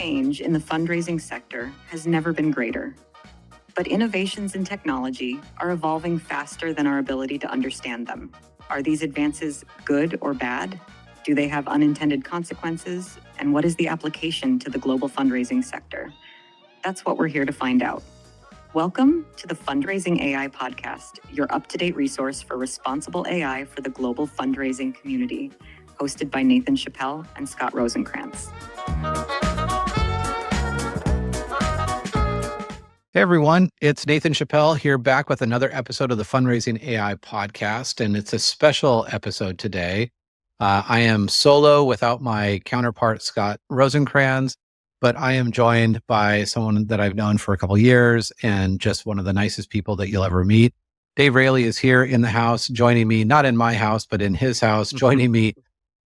change in the fundraising sector has never been greater. But innovations in technology are evolving faster than our ability to understand them. Are these advances good or bad? Do they have unintended consequences? And what is the application to the global fundraising sector? That's what we're here to find out. Welcome to the Fundraising AI Podcast, your up-to-date resource for responsible AI for the global fundraising community, hosted by Nathan Chappell and Scott Rosenkrantz. Hey everyone, it's Nathan Chappell here back with another episode of the Fundraising AI Podcast, and it's a special episode today. I am solo without my counterpart, Scott Rosenkrantz, but I am joined by someone that I've known for a couple of years and just one of the nicest people that you'll ever meet. Dave Raley is here in the house, joining me, not in my house, but in his house, joining me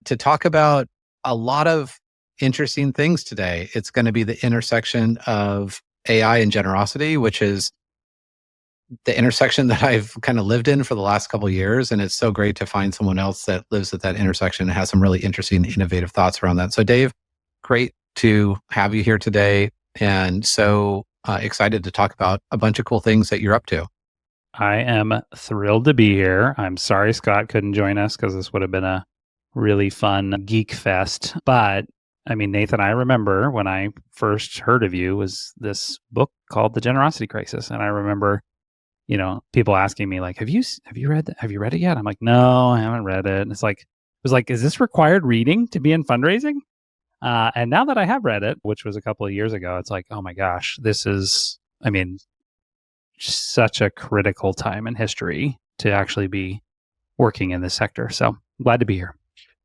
to talk about a lot of interesting things today. It's going to be the intersection of AI and generosity, which is the intersection that I've kind of lived in for the last couple of years. And it's so great to find someone else that lives at that intersection and has some really interesting, innovative thoughts around that. So Dave, great to have you here today. And so excited to talk about a bunch of cool things that you're up to. I am thrilled to be here. I'm sorry Scott couldn't join us because this would have been a really fun geek fest. But I mean, Nathan, I remember when I first heard of you was this book called The Generosity Crisis. And I remember, people asking me like, have you read it yet? I'm like, no, I haven't read it. And it was like, is this required reading to be in fundraising? And now that I have read it, which was a couple of years ago, it's like, oh my gosh, this is, such a critical time in history to actually be working in this sector. So glad to be here.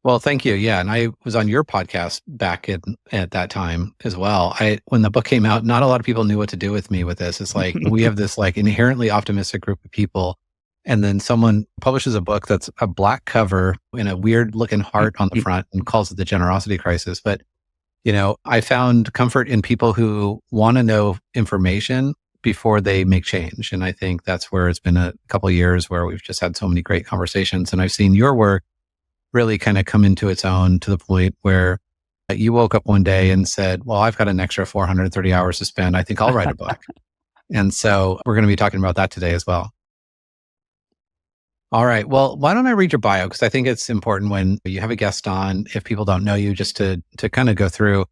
Well, thank you. Yeah. And I was on your podcast back at that time as well. When the book came out, not a lot of people knew what to do with me with this. It's like, we have this like inherently optimistic group of people. And then someone publishes a book that's a black cover and a weird looking heart on the front and calls it The Generosity Crisis. But, I found comfort in people who want to know information before they make change. And I think that's where it's been a couple of years where we've just had so many great conversations. And I've seen your work really kind of come into its own to the point where you woke up one day and said, well, I've got an extra 430 hours to spend. I think I'll write a book. And so we're going to be talking about that today as well. All right. Well, why don't I read your bio? Because I think it's important when you have a guest on, if people don't know you, just to kind of go through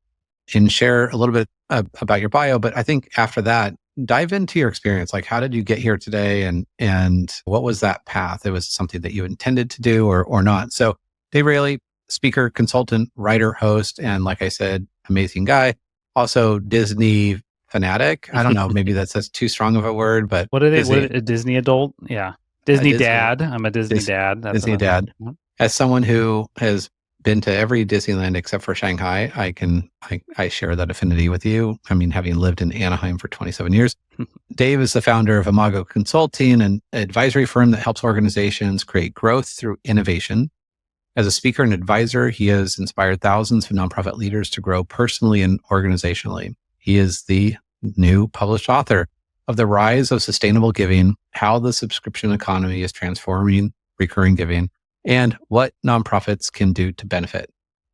and share a little bit about your bio. But I think after that, dive into your experience. Like, how did you get here today? And what was that path? It was something that you intended to do or not. So Dave Raley, speaker, consultant, writer, host, and like I said, amazing guy. Also Disney fanatic. I don't know, maybe that's too strong of a word, but what a Disney adult? Yeah. Disney dad. I'm a Disney dad. That's Disney dad. As someone who has been to every Disneyland except for Shanghai, I share that affinity with you. I mean, having lived in Anaheim for 27 years. Dave is the founder of Imago Consulting, an advisory firm that helps organizations create growth through innovation. As a speaker and advisor, he has inspired thousands of nonprofit leaders to grow personally and organizationally. He is the new published author of The Rise of Sustainable Giving, How the Subscription Economy is Transforming Recurring Giving, and What Nonprofits Can Do to Benefit.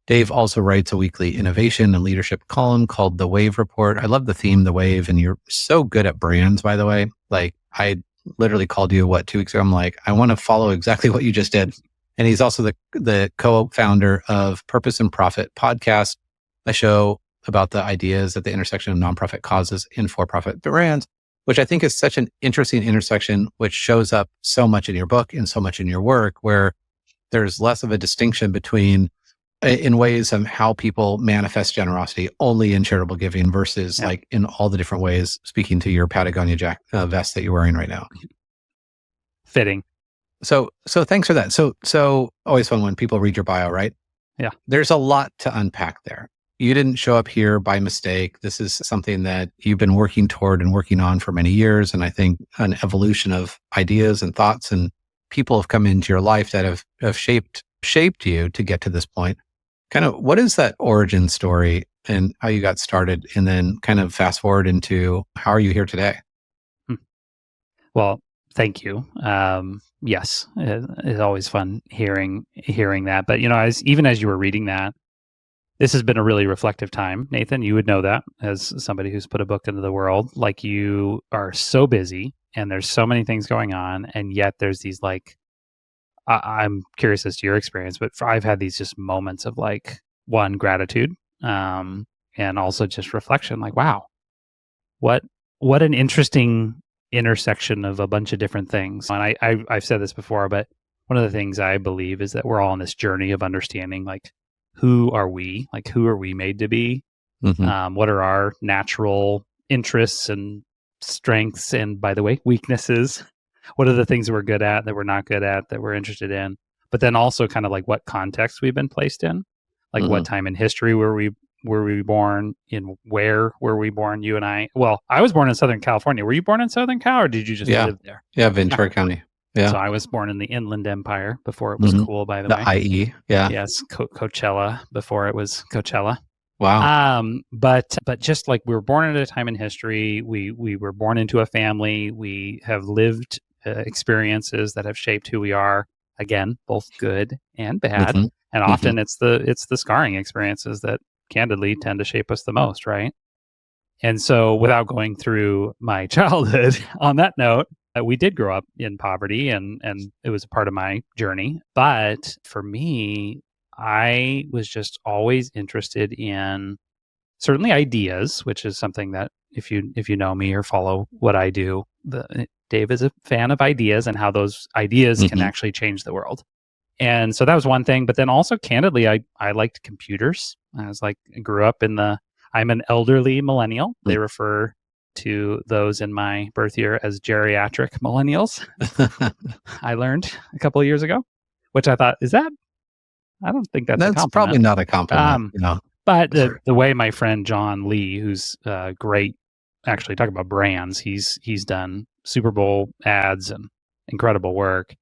Dave also writes a weekly innovation and leadership column called The Wave Report. I love the theme, The Wave, and you're so good at brands, by the way. Like, I literally called you, 2 weeks ago? I'm like, I want to follow exactly what you just did. And he's also the co-founder of Purpose and Profit podcast, a show about the ideas at the intersection of nonprofit causes and for-profit brands, which I think is such an interesting intersection, which shows up so much in your book and so much in your work, where there's less of a distinction between in ways of how people manifest generosity only in charitable giving versus like in all the different ways, speaking to your Patagonia vest that you're wearing right now. Fitting. So thanks for that. So always fun when people read your bio, right? Yeah. There's a lot to unpack there. You didn't show up here by mistake. This is something that you've been working toward and working on for many years. And I think an evolution of ideas and thoughts and people have come into your life that have shaped you to get to this point. Kind of, what is that origin story and how you got started? And then kind of fast forward into how are you here today? Well, thank you. Yes, it's always fun hearing that. But even as you were reading that, this has been a really reflective time. Nathan, you would know that as somebody who's put a book into the world. Like, you are so busy and there's so many things going on, and yet there's these like, I'm curious as to your experience, but I've had these just moments of like, one, gratitude, and also just reflection. Like, wow, what an interesting intersection of a bunch of different things. And I've said this before, but one of the things I believe is that we're all on this journey of understanding, like, who are we? Like, who are we made to be? What are our natural interests and strengths? And by the way, weaknesses? What are the things we're good at, that we're not good at, that we're interested in? But then also kind of like what context we've been placed in, like what time in history were we born in? Where were we born? You and I. Well, I was born in Southern California. Were you born in Southern Cal, or did you just live there? Yeah, Ventura County. Yeah. So I was born in the Inland Empire before it was cool, by the way. The IE. Yeah. Yes, Coachella before it was Coachella. Wow. But just like we were born at a time in history, we were born into a family. We have lived experiences that have shaped who we are. Again, both good and bad. And often it's the scarring experiences that candidly tend to shape us the most, right? And so, without going through my childhood, on that note, we did grow up in poverty, and it was a part of my journey. But for me, I was just always interested in certainly ideas, which is something that if you know me or follow what I do, Dave is a fan of ideas and how those ideas can actually change the world. And so that was one thing. But then also, candidly, I liked computers. I grew up I'm an elderly millennial. They refer to those in my birth year as geriatric millennials. I learned a couple of years ago, which I thought, I don't think that's a compliment. Probably not a compliment. But the way my friend John Lee, who's great, actually talk about brands, he's done Super Bowl ads and incredible work.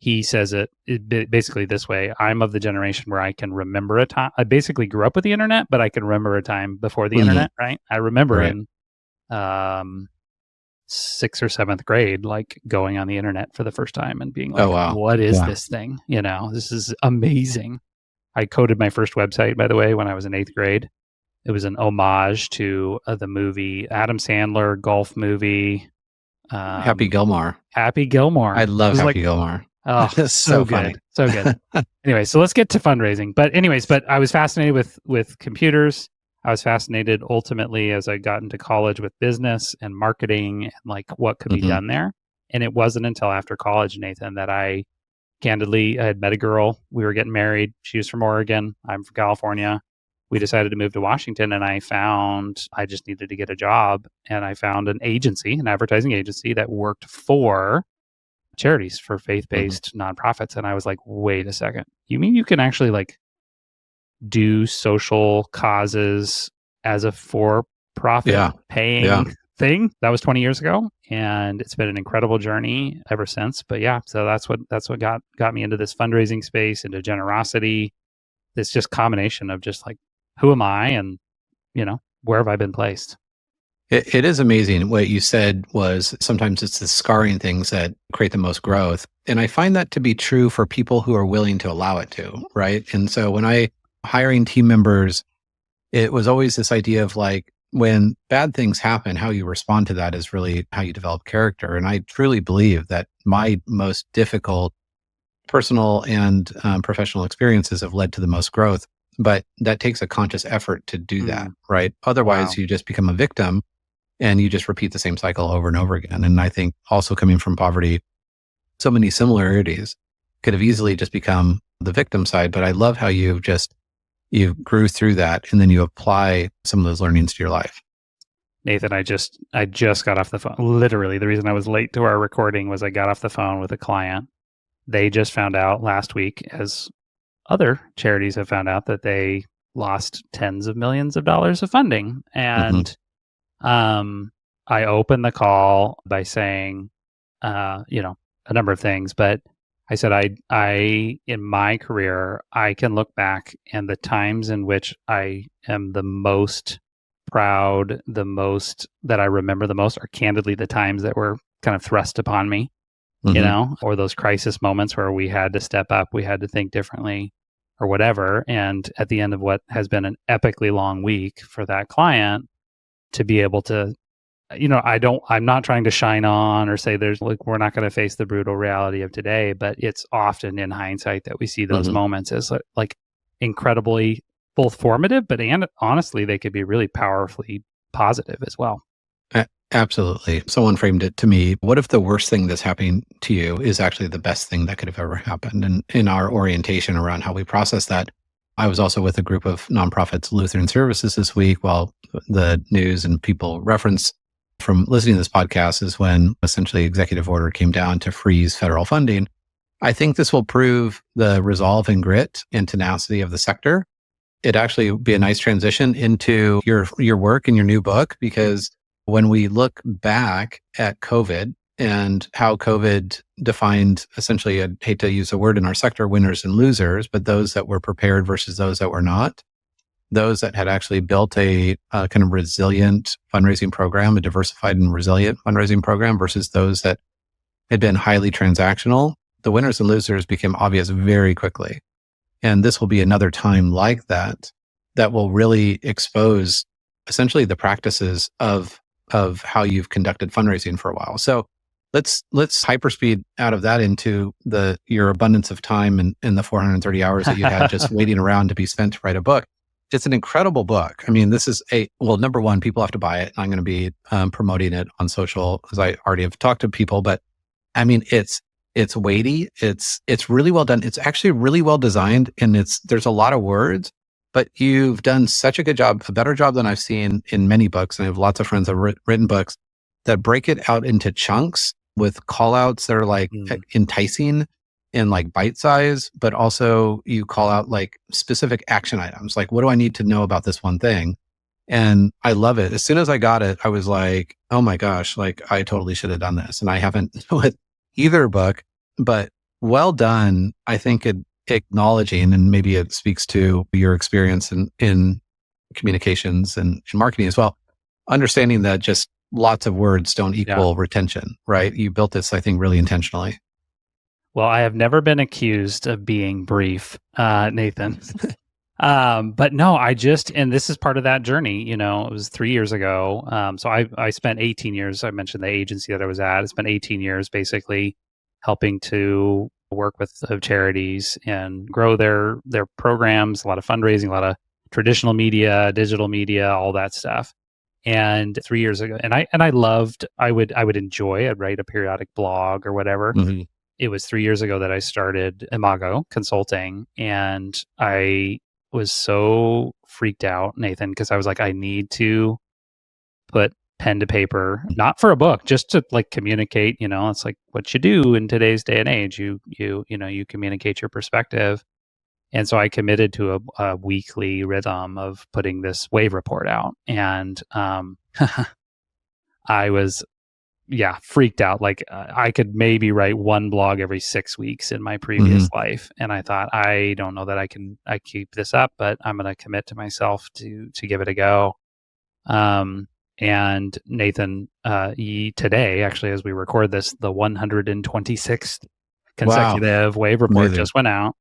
He says it basically this way: I'm of the generation where I can remember a time. I basically grew up with the internet, but I can remember a time before the internet, right? I remember in 6th or 7th grade, like going on the internet for the first time and being like, oh, wow. What is this thing? This is amazing. I coded my first website, by the way, when I was in 8th grade. It was an homage to the movie, Adam Sandler golf movie. Happy Gilmore. Happy Gilmore. I love Happy Gilmore. Oh, so good. So good. Anyway, so let's get to fundraising. But I was fascinated with computers. I was fascinated ultimately as I got into college with business and marketing and like what could be done there. And it wasn't until after college, Nathan, that I had met a girl. We were getting married. She was from Oregon. I'm from California. We decided to move to Washington, and I just needed to get a job. And I found an advertising agency that worked for charities, for faith-based nonprofits. And I was like, wait a second, you mean you can actually like do social causes as a for-profit paying thing? That was 20 years ago, and it's been an incredible journey ever since. But yeah, so that's what got me into this fundraising space, into generosity. This just combination of just like, who am I, and where have I been placed? It is amazing. What you said was sometimes it's the scarring things that create the most growth. And I find that to be true for people who are willing to allow it to, right? And so when hiring team members, it was always this idea of like, when bad things happen, how you respond to that is really how you develop character. And I truly believe that my most difficult personal and professional experiences have led to the most growth. But that takes a conscious effort to do that, right? Otherwise, you just become a victim and you just repeat the same cycle over and over again. And I think also coming from poverty, so many similarities could have easily just become the victim side. But I love how you grew through that and then you apply some of those learnings to your life. Nathan, I just got off the phone. Literally, the reason I was late to our recording was I got off the phone with a client. They just found out last week, as other charities have found out, that they lost tens of millions of dollars of funding. And I opened the call by saying, a number of things, but I said, I in my career, I can look back, and the times in which I am the most proud, the most that I remember the most, are candidly the times that were kind of thrust upon me, or those crisis moments where we had to step up, we had to think differently. or whatever. And at the end of what has been an epically long week for that client, to be able to, I'm not trying to shine on or say we're not going to face the brutal reality of today, but it's often in hindsight that we see those moments as like incredibly both formative, but honestly, they could be really powerfully positive as well. Absolutely. Someone framed it to me. What if the worst thing that's happening to you is actually the best thing that could have ever happened? And in our orientation around how we process that, I was also with a group of nonprofits, Lutheran Services this week, while the news and people reference from listening to this podcast is when essentially executive order came down to freeze federal funding. I think this will prove the resolve and grit and tenacity of the sector. It'd actually be a nice transition into your work and your new book, because when we look back at COVID and how COVID defined essentially, I hate to use a word in our sector, winners and losers, but those that were prepared versus those that were not, those that had actually built a kind of resilient fundraising program, a diversified and resilient fundraising program versus those that had been highly transactional, the winners and losers became obvious very quickly. And this will be another time like that will really expose essentially the practices of how you've conducted fundraising for a while. So let's hyperspeed out of that into your abundance of time and the 430 hours that you had just waiting around to be spent to write a book. It's an incredible book. I mean, this is number one, people have to buy it. I'm going to be promoting it on social, as I already have talked to people, but I mean, it's weighty. It's really well done. It's actually really well designed, and there's a lot of words, but you've done such a good job, a better job than I've seen in many books. And I have lots of friends that have written books that break it out into chunks with call outs that are like enticing and like bite size, but also you call out like specific action items. Like, what do I need to know about this one thing? And I love it. As soon as I got it, I was like, oh my gosh, like I totally should have done this. And I haven't with either book, but well done. I think acknowledging, and maybe it speaks to your experience in communications and marketing as well, understanding that just lots of words don't equal retention, right? You built this, I think, really intentionally. Well, I have never been accused of being brief, Nathan. But no, and this is part of that journey, it was 3 years ago. So I spent 18 years, I mentioned the agency that I was at. I spent 18 years basically helping to work with charities and grow their programs, a lot of fundraising, a lot of traditional media, digital media, all that stuff. And 3 years ago, and I loved, I would enjoy, I'd write a periodic blog or whatever. Mm-hmm. It was 3 years ago that I started Imago Consulting, and I was so freaked out, Nathan, because I was like, I need to put pen to paper, not for a book, just to like communicate, it's like what you do in today's day and age. You communicate your perspective. And so I committed to a weekly rhythm of putting this wave report out. And I was, freaked out. Like I could maybe write one blog every 6 weeks in my previous life. And I thought, I don't know that I keep this up, but I'm going to commit to myself to give it a go. And Nathan, today, actually, as we record this, the 126th consecutive wave report just went out.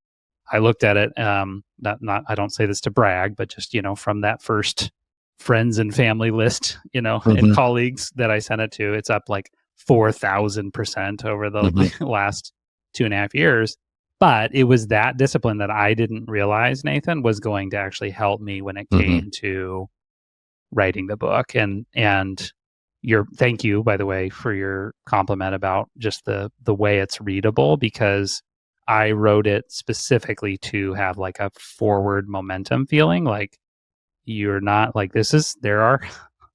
I looked at it, I don't say this to brag, but just, from that first friends and family list, and colleagues that I sent it to, it's up like 4,000% over the last 2.5 years. But it was that discipline that I didn't realize, Nathan, was going to actually help me when it came to writing the book. And thank you, by the way, for your compliment about just the way it's readable, because I wrote it specifically to have like a forward momentum feeling. Like you're not like, there are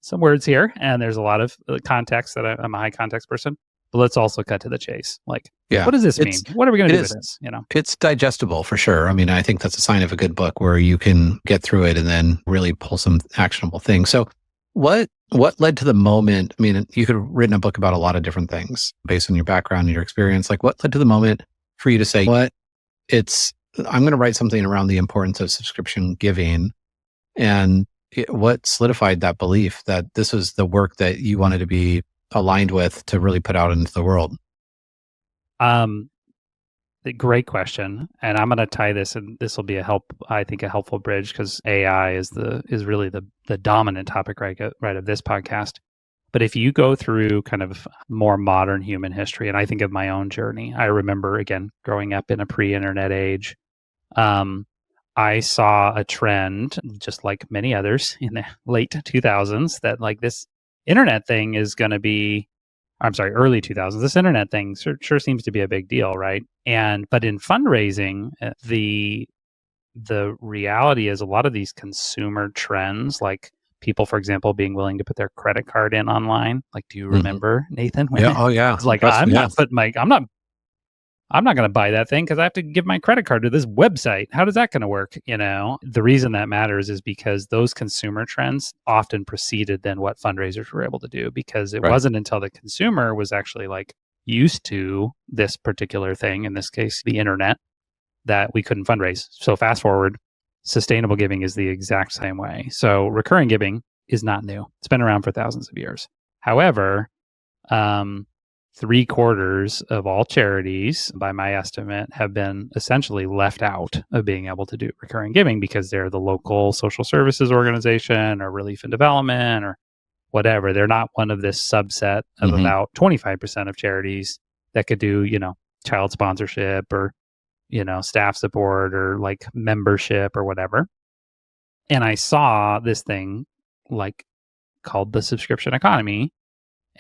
some words here and there's a lot of context that I'm a high context person, but let's also cut to the chase. Like, what does this mean? What are we going to do with this? It's digestible for sure. I mean, I think that's a sign of a good book where you can get through it and then really pull some actionable things. So what led to the moment? I mean, you could have written a book about a lot of different things based on your background and your experience. Like what led to the moment for you to say, I'm going to write something around the importance of subscription giving, and what solidified that belief that this was the work that you wanted to be aligned with to really put out into the world? Great question. And I'm going to tie this, and this will be a helpful bridge, because AI is really the dominant topic right of this podcast. But if you go through kind of more modern human history, and I think of my own journey, I remember, again, growing up in a pre-internet age, I saw a trend, just like many others in the late 2000s, that like this internet thing is going to be, early 2000s, this internet thing sure seems to be a big deal, right? But in fundraising, the reality is a lot of these consumer trends, like people, for example, being willing to put their credit card in online. Like, do you remember, Nathan? Yeah. Oh, yeah. It's like, I'm not going to buy that thing because I have to give my credit card to this website. How is that going to work? The reason that matters is because those consumer trends often preceded then what fundraisers were able to do, because it wasn't until the consumer was actually like used to this particular thing, in this case, the internet, that we couldn't fundraise. So fast forward, sustainable giving is the exact same way. So recurring giving is not new. It's been around for thousands of years. However, 3/4 of all charities, by my estimate, have been essentially left out of being able to do recurring giving because they're the local social services organization or relief and development or whatever. They're not one of this subset of about 25% of charities that could do, child sponsorship or, staff support or like membership or whatever. And I saw this thing like called the subscription economy.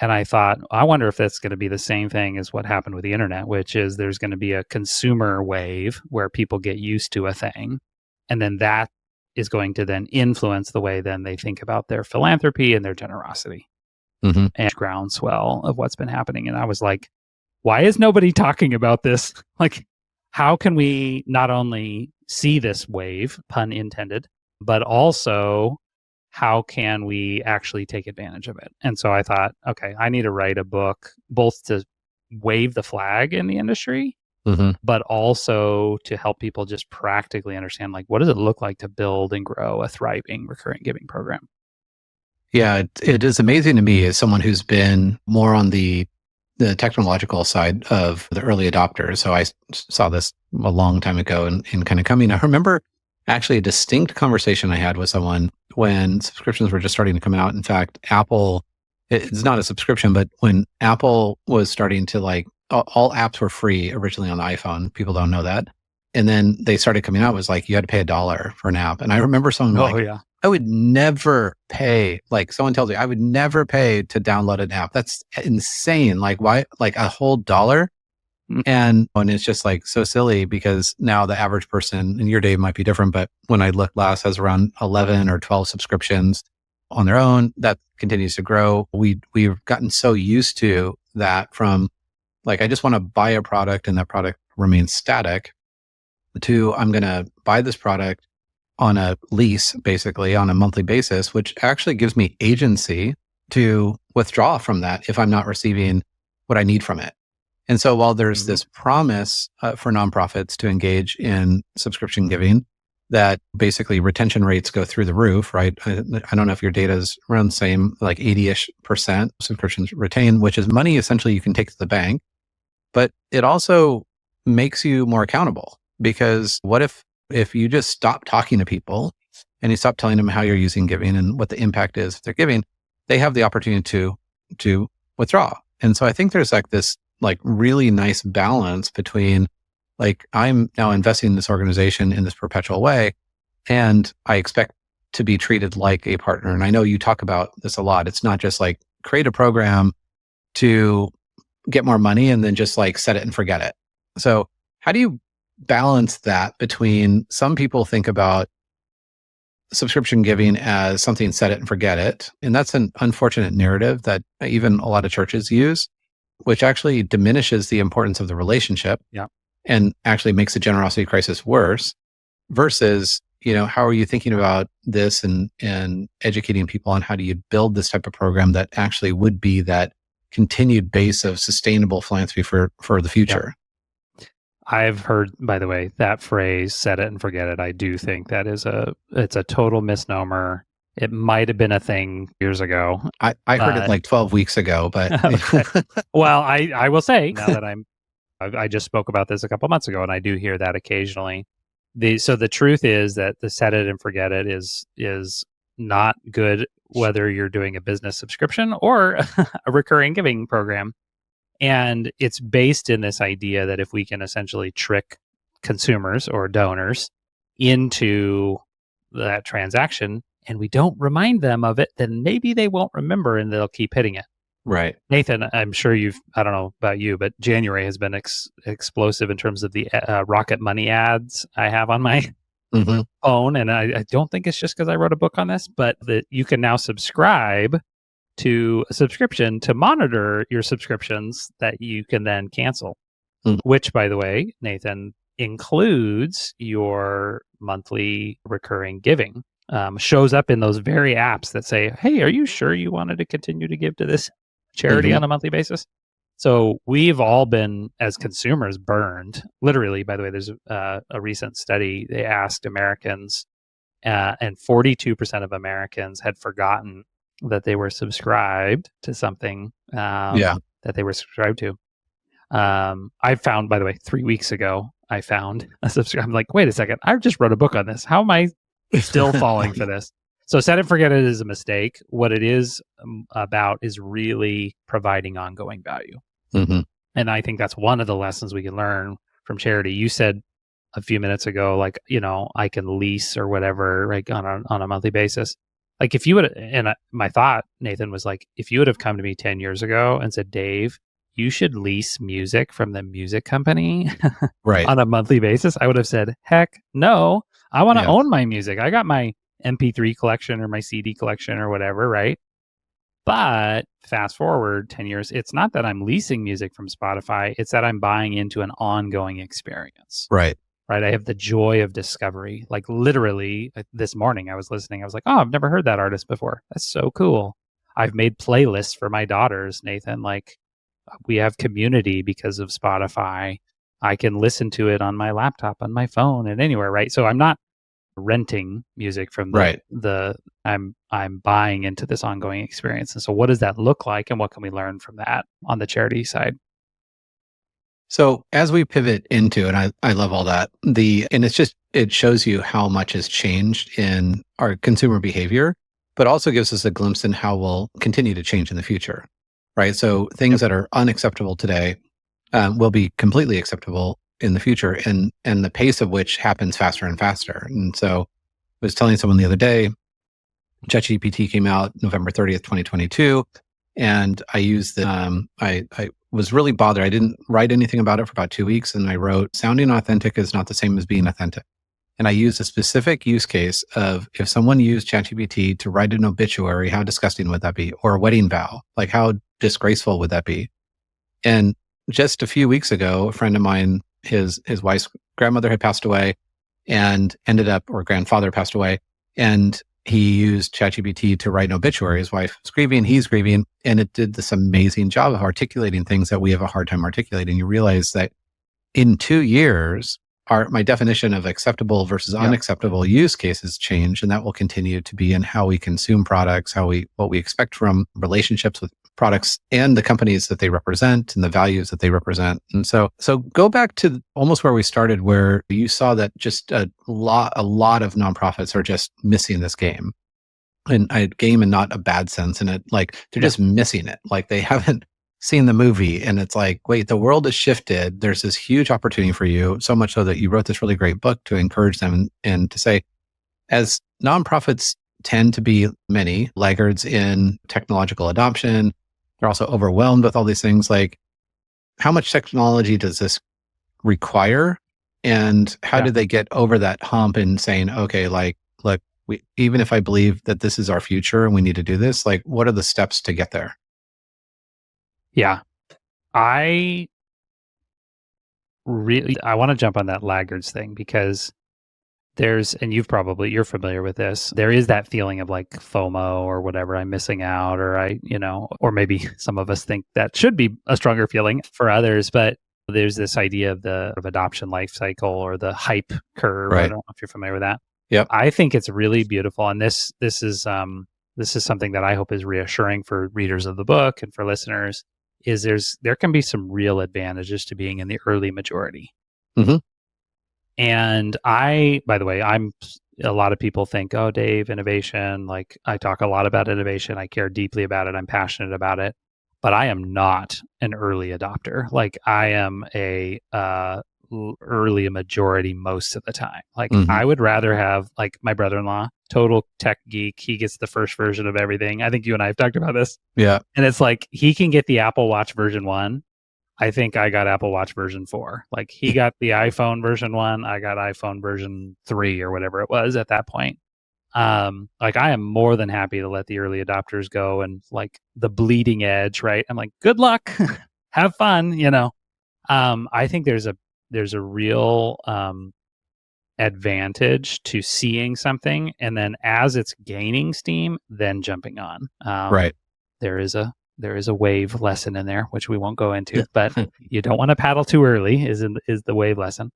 And I thought, I wonder if that's going to be the same thing as what happened with the internet, which is there's going to be a consumer wave where people get used to a thing. And then that is going to then influence the way then they think about their philanthropy and their generosity and groundswell of what's been happening. And I was like, why is nobody talking about this? Like, how can we not only see this wave, pun intended, but also how can we actually take advantage of it? And so I thought, okay, I need to write a book both to wave the flag in the industry, but also to help people just practically understand, like, what does it look like to build and grow a thriving recurring giving program? Yeah, it is amazing to me as someone who's been more on the technological side of the early adopters. So I saw this a long time ago and kind of coming. I remember actually a distinct conversation I had with someone when subscriptions were just starting to come out. In fact, Apple, it's not a subscription, but when Apple was starting to all apps were free originally on the iPhone. People don't know that. And then they started coming out, it was like you had to pay $1 for an app. And I remember someone I would never pay, like someone tells me, I would never pay to download an app. That's insane. Like why, like a whole $1? And it's just like so silly because now the average person, and your day might be different, but when I looked last, has around 11 or 12 subscriptions on their own. That continues to grow. We've gotten so used to that from like, I just want to buy a product and that product remains static, to I'm going to buy this product on a lease, basically on a monthly basis, which actually gives me agency to withdraw from that if I'm not receiving what I need from it. And so while there's this promise for nonprofits to engage in subscription giving, that basically retention rates go through the roof, right? I don't know if your data is around the same, like 80-ish% subscriptions retain, which is money essentially you can take to the bank. But it also makes you more accountable, because what if you just stop talking to people and you stop telling them how you're using giving and what the impact is if they're giving, they have the opportunity to withdraw. And so I think there's like this like really nice balance between like, I'm now investing in this organization in this perpetual way, and I expect to be treated like a partner. And I know you talk about this a lot. It's not just like create a program to get more money and then just like set it and forget it. So how do you balance that between, some people think about subscription giving as something set it and forget it. And that's an unfortunate narrative that even a lot of churches use, which actually diminishes the importance of the relationship and actually makes the generosity crisis worse, versus, how are you thinking about this and educating people on how do you build this type of program that actually would be that continued base of sustainable philanthropy for the future? I've heard, by the way, that phrase, set it and forget it. I do think that it's a total misnomer. It might have been a thing years ago. I heard it like 12 weeks ago, but okay. Well, I will say, now that I'm I just spoke about this a couple months ago, and I do hear that occasionally. So the truth is that the set it and forget it is not good, whether you're doing a business subscription or a recurring giving program. And it's based in this idea that if we can essentially trick consumers or donors into that transaction and we don't remind them of it, then maybe they won't remember and they'll keep hitting it. Right. Nathan, I'm sure I don't know about you, but January has been explosive in terms of the Rocket Money ads I have on my phone. And I don't think it's just because I wrote a book on this, but that you can now subscribe to a subscription to monitor your subscriptions that you can then cancel, which, by the way, Nathan, includes your monthly recurring giving. Shows up in those very apps that say, hey, are you sure you wanted to continue to give to this charity on a monthly basis? So we've all been, as consumers, burned. Literally, by the way, there's a recent study. They asked Americans, and 42% of Americans had forgotten that they were subscribed to something that they were subscribed to. I found, by the way, 3 weeks ago, I found a subscription. I'm like, wait a second, I just wrote a book on this. How am I still falling for this? So set and forget it is a mistake. What it is about is really providing ongoing value. And I think that's one of the lessons we can learn from charity. You said a few minutes ago, like, I can lease or whatever, like on a monthly basis. Like if you would, and my thought, Nathan, was like, if you would have come to me 10 years ago and said, Dave, you should lease music from the music company on a monthly basis, I would have said, heck no, I want to own my music. I got my MP3 collection or my CD collection or whatever, right? But fast forward 10 years, it's not that I'm leasing music from Spotify, it's that I'm buying into an ongoing experience. Right. I have the joy of discovery. Like literally this morning I was listening. I was like, oh, I've never heard that artist before. That's so cool. I've made playlists for my daughters, Nathan. Like we have community because of Spotify. I can listen to it on my laptop, on my phone, and anywhere, right? So I'm not renting music from I'm buying into this ongoing experience. And so what does that look like and what can we learn from that on the charity side? So as we pivot into, and I love all that, and it shows you how much has changed in our consumer behavior, but also gives us a glimpse in how we'll continue to change in the future, right? So things that are unacceptable today will be completely acceptable in the future, and the pace of which happens faster and faster. And so I was telling someone the other day, ChatGPT came out November 30th, 2022, and I used I was really bothered. I didn't write anything about it for about 2 weeks, and I wrote, sounding authentic is not the same as being authentic. And I used a specific use case of if someone used ChatGPT to write an obituary, how disgusting would that be? Or a wedding vow, like how disgraceful would that be? And just a few weeks ago, a friend of mine, his wife's grandmother had passed away and or grandfather passed away. And he used ChatGPT to write an obituary. His wife was grieving, he's grieving, and it did this amazing job of articulating things that we have a hard time articulating. You realize that in 2 years, my definition of acceptable versus unacceptable use cases change, and that will continue to be in how we consume products, what we expect from relationships with products and the companies that they represent and the values that they represent. And so go back to almost where we started, where you saw that just a lot of nonprofits are just missing this game, and a game in not a bad sense. And they're just missing it. Like they haven't seen the movie, and it's like, wait, the world has shifted. There's this huge opportunity for you, so much so that you wrote this really great book to encourage them and to say, as nonprofits tend to be many laggards in technological adoption, they're also overwhelmed with all these things. Like, how much technology does this require? And how do they get over that hump and saying, okay, like, look, even if I believe that this is our future and we need to do this, like, what are the steps to get there? Yeah. I want to jump on that laggards thing because and you're familiar with this. There is that feeling of like FOMO or whatever, I'm missing out, or or maybe some of us think that should be a stronger feeling for others, but there's this idea of adoption life cycle or the hype curve. Right. I don't know if you're familiar with that. Yep. I think it's really beautiful. And this is something that I hope is reassuring for readers of the book and for listeners. is there can be some real advantages to being in the early majority. Mhm. And by the way, a lot of people think, oh, Dave, innovation, like I talk a lot about innovation. I care deeply about it. I'm passionate about it, but I am not an early adopter. Like I am a early majority most of the time. Like I would rather have like my brother-in-law, total tech geek. He gets the first version of everything. I think you and I have talked about this. Yeah. And it's like he can get the Apple Watch version 1. I think I got Apple Watch version 4. Like he got the iPhone version 1, I got iPhone version 3 or whatever it was at that point. Like I am more than happy to let the early adopters go and like the bleeding edge, right? I'm like, good luck, have fun, I think there's a real advantage to seeing something and then as it's gaining steam, then jumping on. Right. There is a wave lesson in there, which we won't go into, but you don't want to paddle too early is the wave lesson.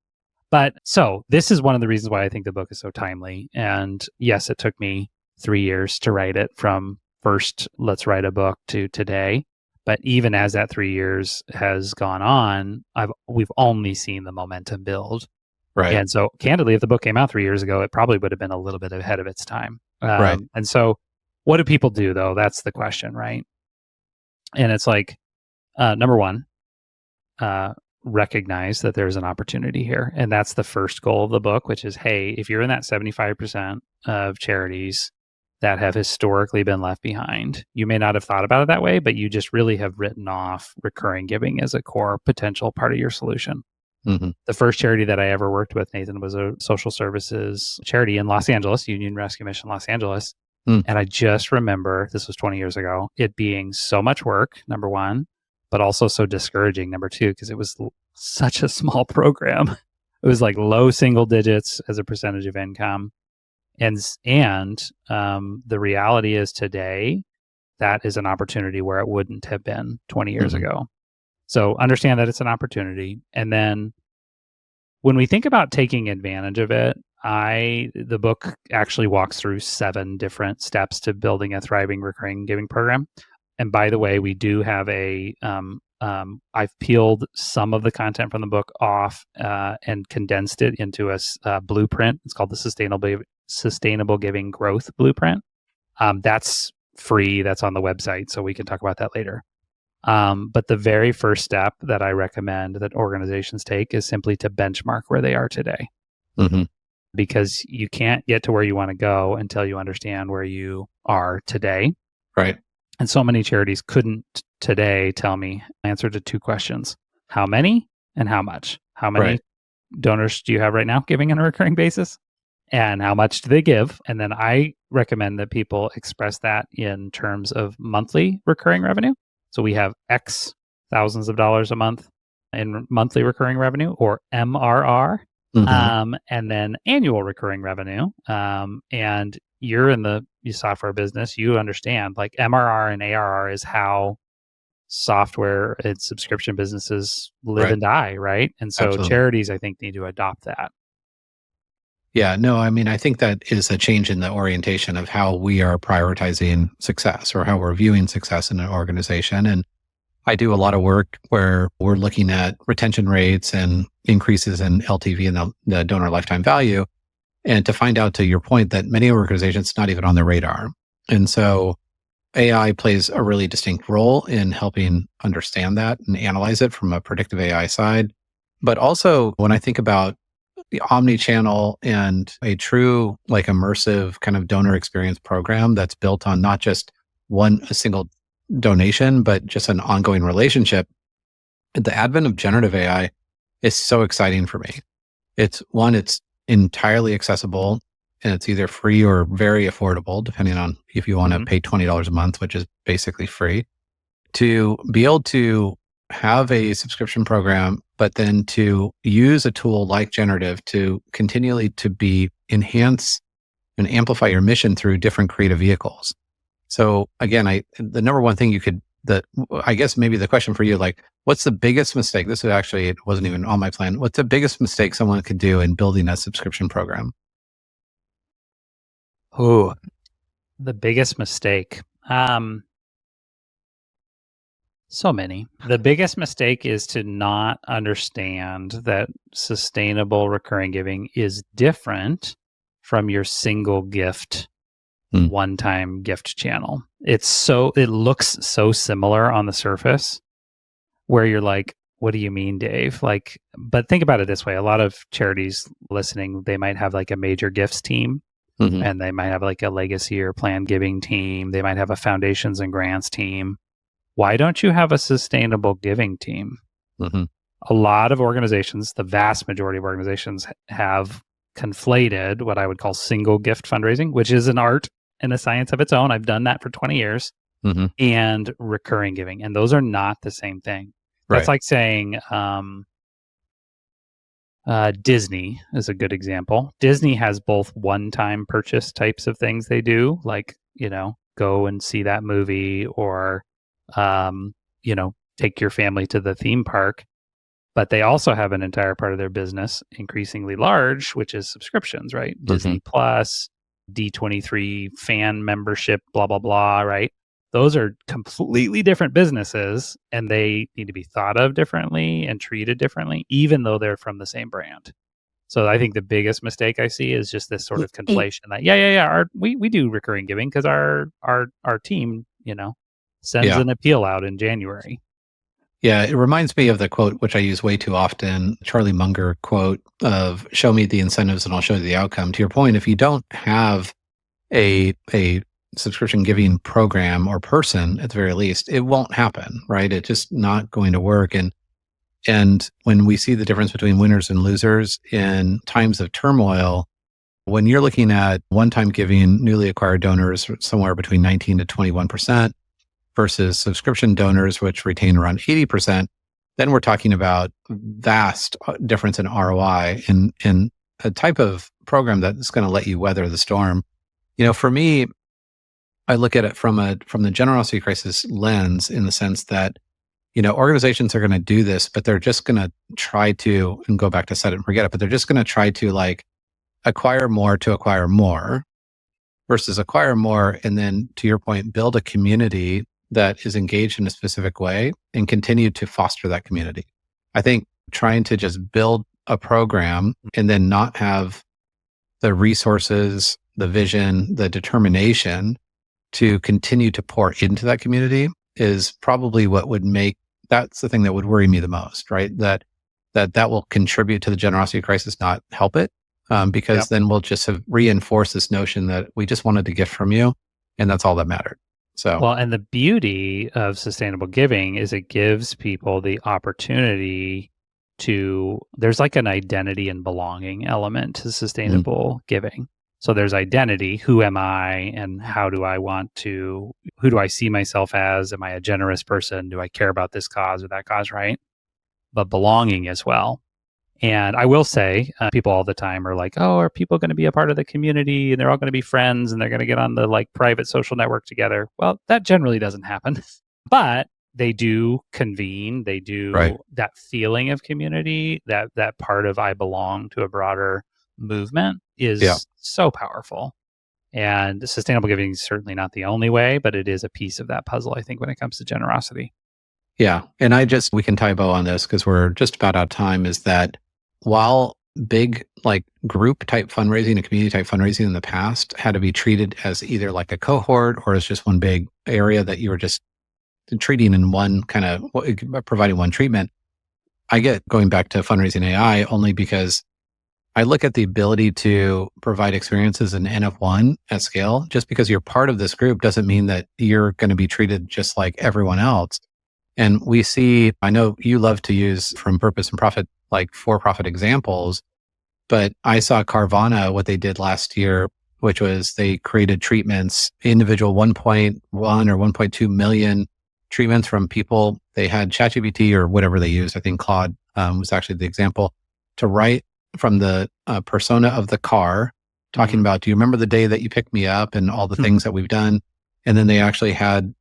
But so this is one of the reasons why I think the book is so timely. And yes, it took me 3 years to write it from first, let's write a book to today. But even as that 3 years has gone on, we've only seen the momentum build. Right. And so candidly, if the book came out 3 years ago, it probably would have been a little bit ahead of its time. Right. And so what do people do though? That's the question, right? And it's like, number one, recognize that there's an opportunity here. And that's the first goal of the book, which is, hey, if you're in that 75% of charities that have historically been left behind, you may not have thought about it that way, but you just really have written off recurring giving as a core potential part of your solution. The first charity that I ever worked with, Nathan, was a social services charity in Los Angeles, Union Rescue Mission Los Angeles. And I just remember, this was 20 years ago, it being so much work, number one, but also so discouraging, number two, because it was such a small program. It was like low single digits as a percentage of income. And the reality is today, that is an opportunity where it wouldn't have been 20 years ago. So understand that it's an opportunity. And then when we think about taking advantage of it, the book actually walks through 7 different steps to building a thriving recurring giving program. And by the way, we do have I've peeled some of the content from the book off and condensed it into a blueprint. It's called the Sustainable Giving Growth Blueprint. That's free. That's on the website. So we can talk about that later. But the very first step that I recommend that organizations take is simply to benchmark where they are today. Because you can't get to where you want to go until you understand where you are today. Right. And so many charities couldn't today tell me answer to 2 questions: how many and how much. How many donors do you have right now giving on a recurring basis? And how much do they give? And then I recommend that people express that in terms of monthly recurring revenue. So we have X thousands of dollars a month in monthly recurring revenue, or MRR. And then annual recurring revenue. And you're in the software business, you understand like MRR and ARR is how software and subscription businesses live and die, right? And so charities, I think, need to adopt that. Yeah, no, I mean, I think that is a change in the orientation of how we are prioritizing success or how we're viewing success in an organization. And I do a lot of work where we're looking at retention rates and increases in LTV and the donor lifetime value. And to find out, to your point, that many organizations not even on their radar. And so AI plays a really distinct role in helping understand that and analyze it from a predictive AI side. But also when I think about the omni-channel and a true like immersive kind of donor experience program that's built on not just a single donation, but just an ongoing relationship, the advent of generative AI is so exciting for me. It's entirely accessible and it's either free or very affordable, depending on if you want to pay $20 a month, which is basically free, to be able to have a subscription program, but then to use a tool like generative to continually to enhance and amplify your mission through different creative vehicles. So again, the number one thing I guess maybe the question for you, like, what's the biggest mistake? It wasn't even on my plan. What's the biggest mistake someone could do in building a subscription program? Oh, the biggest mistake. So many. The biggest mistake is to not understand that sustainable recurring giving is different from your single gift, one-time gift channel. It looks so similar on the surface where you're like, what do you mean, Dave? Like, but think about it this way. A lot of charities listening, they might have like a major gifts team, and they might have like a legacy or planned giving team. They might have a foundations and grants team. Why don't you have a sustainable giving team? A lot of organizations, the vast majority of organizations, have conflated what I would call single gift fundraising, which is an art and a science of its own. I've done that for 20 years, and recurring giving. And those are not the same thing. That's like saying Disney is a good example. Disney has both one-time purchase types of things they do, like, go and see that movie or, take your family to the theme park. But they also have an entire part of their business, increasingly large, which is subscriptions, right? Disney Plus, D23 fan membership, blah, blah, blah, right? Those are completely different businesses, and they need to be thought of differently and treated differently, even though they're from the same brand. So I think the biggest mistake I see is just this sort of conflation that, we do recurring giving because our team, sends an appeal out in January. Yeah, it reminds me of the quote, which I use way too often, Charlie Munger quote of "Show me the incentives and I'll show you the outcome." To your point, if you don't have a subscription giving program or person, at the very least, it won't happen, right? It's just not going to work. And when we see the difference between winners and losers in times of turmoil, when you're looking at one-time giving, newly acquired donors somewhere between 19 to 21% versus subscription donors, which retain around 80%, then we're talking about vast difference in ROI in a type of program that's going to let you weather the storm. For me, I look at it from the generosity crisis lens in the sense that, organizations are going to do this, but they're just going to try to, and go back to set it and forget it, but they're just going to try to acquire more to acquire more versus acquire more. And then to your point, build a community that is engaged in a specific way and continue to foster that community. I think trying to just build a program and then not have the resources, the vision, the determination to continue to pour into that community is probably that's the thing that would worry me the most, right? That will contribute to the generosity crisis, not help it. Because then we'll just have reinforced this notion that we just wanted a gift from you and that's all that mattered. So, well, and the beauty of sustainable giving is it gives people the opportunity there's like an identity and belonging element to sustainable giving. So there's identity. Who am I and who do I see myself as? Am I a generous person? Do I care about this cause or that cause, right? But belonging as well. And I will say, people all the time are like, oh, are people going to be a part of the community and they're all going to be friends and they're going to get on the private social network together? Well, that generally doesn't happen, but they do convene. They do that feeling of community, that part of I belong to a broader movement is so powerful. And sustainable giving is certainly not the only way, but it is a piece of that puzzle, I think, when it comes to generosity. Yeah. And we can tie a bow on this because we're just about out of time, is that while big group type fundraising and community type fundraising in the past had to be treated as either like a cohort or as just one big area that you were just treating in one kind of providing one treatment, I get going back to fundraising AI only because I look at the ability to provide experiences in N of one at scale. Just because you're part of this group doesn't mean that you're going to be treated just like everyone else. And we see, I know you love to use from purpose and profit, for-profit examples, but I saw Carvana, what they did last year, which was they created treatments, individual 1.1 or 1.2 million treatments from people. They had ChatGPT or whatever they used. I think Claude was actually the example to write from the persona of the car, talking about, do you remember the day that you picked me up and all the things that we've done? And then they actually had,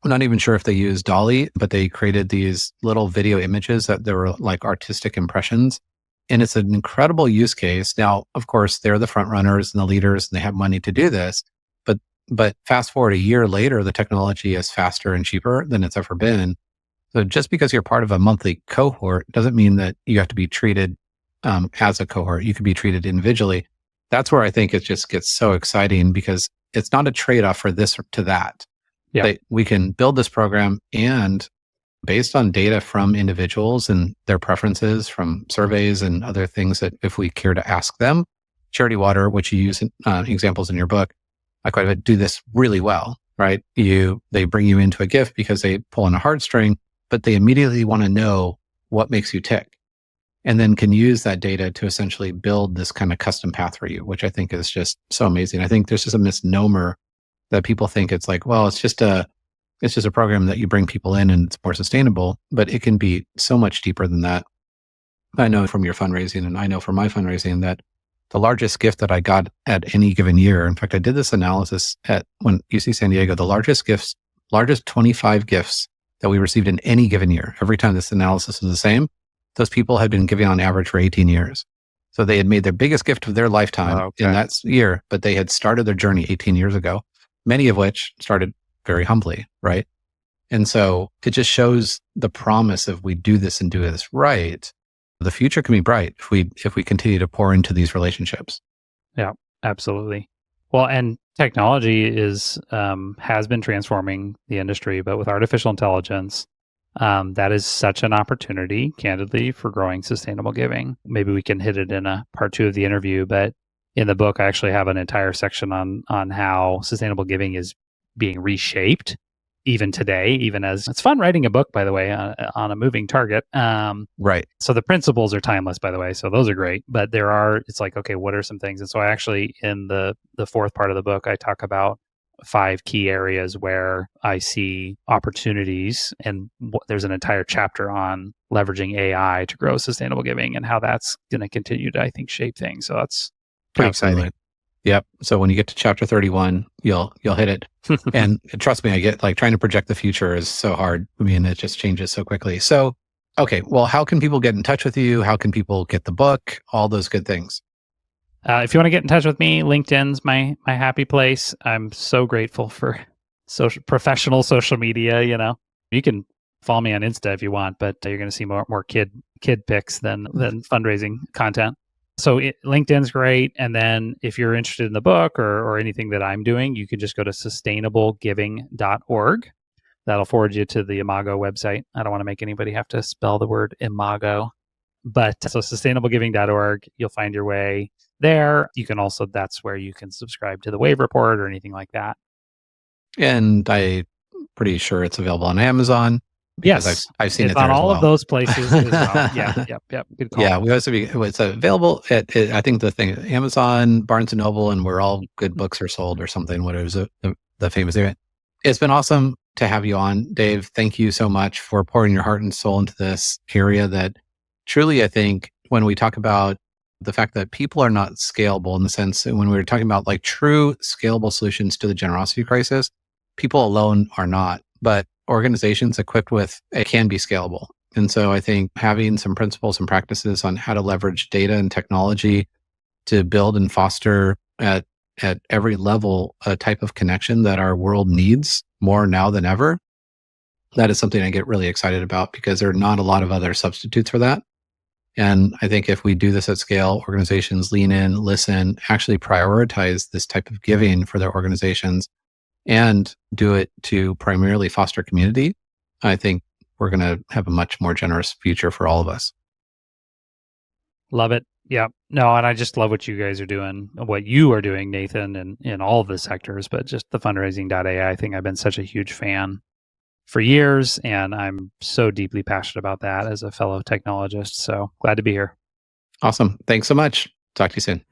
I'm not even sure if they used Dolly, but they created these little video images that they were like artistic impressions. And it's an incredible use case. Now, of course, they're the front runners and the leaders and they have money to do this. But fast forward a year later, the technology is faster and cheaper than it's ever been. So just because you're part of a monthly cohort doesn't mean that you have to be treated as a cohort. You could be treated individually. That's where I think it just gets so exciting because it's not a trade-off for this to that. Yeah. We can build this program and based on data from individuals and their preferences from surveys and other things that if we care to ask them, Charity Water, which you use examples in your book, I quite a bit do this really well, right? They bring you into a gift because they pull on a heartstring, but they immediately want to know what makes you tick and then can use that data to essentially build this kind of custom path for you, which I think is just so amazing. I think there's just a misnomer that people think it's like, well, it's just a program that you bring people in and it's more sustainable, but it can be so much deeper than that. I know from your fundraising and I know from my fundraising that the largest gift that I got at any given year, in fact, I did this analysis when UC San Diego, the largest 25 gifts that we received in any given year, every time this analysis was the same, those people had been giving on average for 18 years. So they had made their biggest gift of their lifetime in that year, but they had started their journey 18 years ago, many of which started very humbly, right? And so it just shows the promise of we do this and do this right. The future can be bright if we continue to pour into these relationships. Yeah, absolutely. Well, and technology has been transforming the industry, but with artificial intelligence, that is such an opportunity, candidly, for growing sustainable giving. Maybe we can hit it in a part 2 of the interview, but in the book, I actually have an entire section on how sustainable giving is being reshaped even today, even as it's fun writing a book, by the way, on a moving target. Right. So the principles are timeless, by the way. So those are great, but it's like, okay, what are some things? And so I actually, in the fourth part of the book, I talk about 5 key areas where I see opportunities. And there's an entire chapter on leveraging AI to grow sustainable giving and how that's going to continue to, I think, shape things. So that's pretty exciting. Yep. So when you get to chapter 31, you'll hit it. And trust me, I get like trying to project the future is so hard. I mean, it just changes so quickly. So, okay. Well, how can people get in touch with you? How can people get the book? All those good things. If you want to get in touch with me, LinkedIn's my happy place. I'm so grateful for professional social media. You can follow me on Insta if you want, but you're going to see more kid pics than fundraising content. So LinkedIn's great. And then if you're interested in the book or anything that I'm doing, you can just go to sustainablegiving.org. That'll forward you to the Imago website. I don't want to make anybody have to spell the word Imago. But so sustainablegiving.org, you'll find your way there. You can also, that's where you can subscribe to the Wave Report or anything like that. And I'm pretty sure it's available on Amazon. Yes, I've seen it's it there on all as well. of those places as well. Yeah, yep. Good call. Yeah, it's available at I think the thing Amazon, Barnes and Noble, and where all good books are sold or something. What is the famous area? It's been awesome to have you on, Dave. Thank you so much for pouring your heart and soul into this area that truly, I think, when we talk about the fact that people are not scalable in the sense that when we were talking about like true scalable solutions to the generosity crisis, people alone are not, but organizations equipped with it can be scalable. And so I think having some principles and practices on how to leverage data and technology to build and foster at every level a type of connection that our world needs more now than ever, that is something I get really excited about because there are not a lot of other substitutes for that. And I think if we do this at scale, organizations lean in, listen, actually prioritize this type of giving for their organizations and do it to primarily foster community, I think we're going to have a much more generous future for all of us. Love it. Yeah. No, and I just love what you guys are doing, what you are doing, Nathan, and in all of the sectors, but just the fundraising.ai thing. I've been such a huge fan for years, and I'm so deeply passionate about that as a fellow technologist. So glad to be here. Awesome. Thanks so much. Talk to you soon.